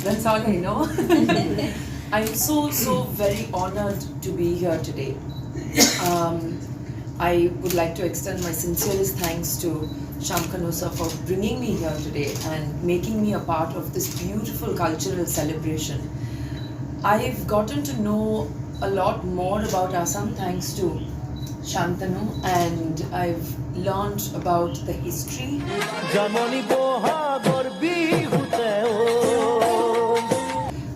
That's all I know. I'm so very honored to be here today. I would like to extend my sincerest thanks to Shamkanu sir for bringing me here today and making me a part of this beautiful cultural celebration. I've gotten to know a lot more about Assam thanks to Shantanu, and I've learned about the history.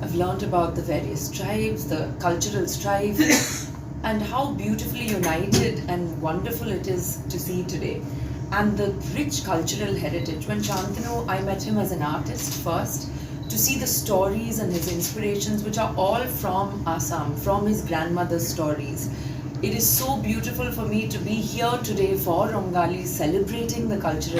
I've learned about the various tribes, the cultural strife, and how beautifully united and wonderful it is to see today. And the rich cultural heritage. When Shantanu, I met him as an artist first, to see the stories and his inspirations, which are all from Assam, from his grandmother's stories. It is so beautiful for me to be here today for Rongali, celebrating the cultural.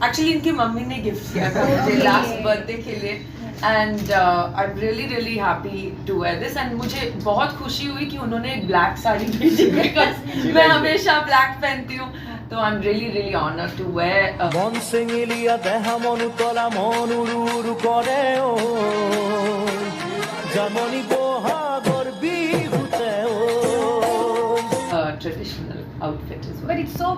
Actually, इनकी mummy ने gift किया था मुझे last birthday के लिए, and I'm really happy to wear this, and मुझे बहुत खुशी हुई कि उन्होंने एक ब्लैक साड़ी भेजी because मैं हमेशा ब्लैक पहनती हूँ, तो I'm really honored to wear. Traditional outfit as well. But it's so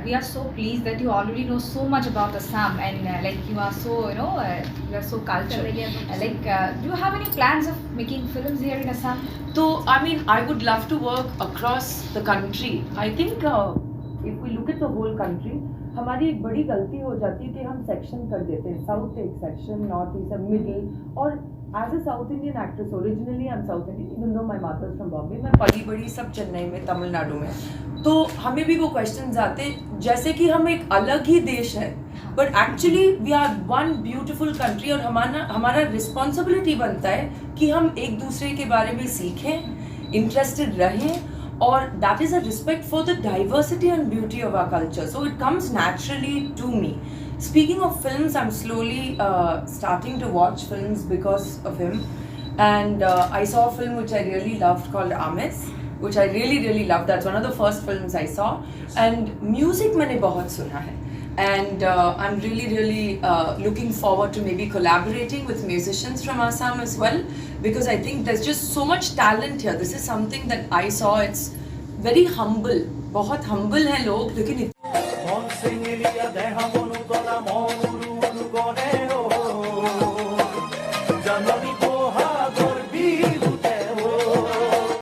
we are so pleased that you already know so much about Assam, and like you are so you are so cultured. Do you have any plans of making films here in Assam? So I mean, I would love to work across the country. I think if we look at the whole country, हमारी एक बड़ी गलती हो जाती है कि हम section कर देते हैं, साउथ एक सेक्शन, नॉर्थ ईस्ट मिडिल. और as a south Indian actress, originally I am south Indian, even though my mother from Bombay, मैं पली बड़ी सब चेन्नई में, तमिलनाडु में, तो हमें भी वो क्वेश्चंस आते जैसे कि हम एक अलग ही देश है, but actually we are one beautiful country. और हमारा रिस्पॉन्सिबिलिटी बनता है कि हम एक दूसरे के बारे में सीखें, इंटरेस्टेड रहें, or that is a respect for the diversity and beauty of our culture. So it comes naturally to me. Speaking of films, I'm slowly starting to watch films because of him, and I saw a film which I really loved called Amis, which I really loved. That's one of the first films I saw, and music मैंने बहुत सुना है, and I'm really looking forward to maybe collaborating with musicians from Assam as well, because I think there's just so much talent here. This is something that I saw. It's very humble, बहुत humble हैं लोग, लेकिन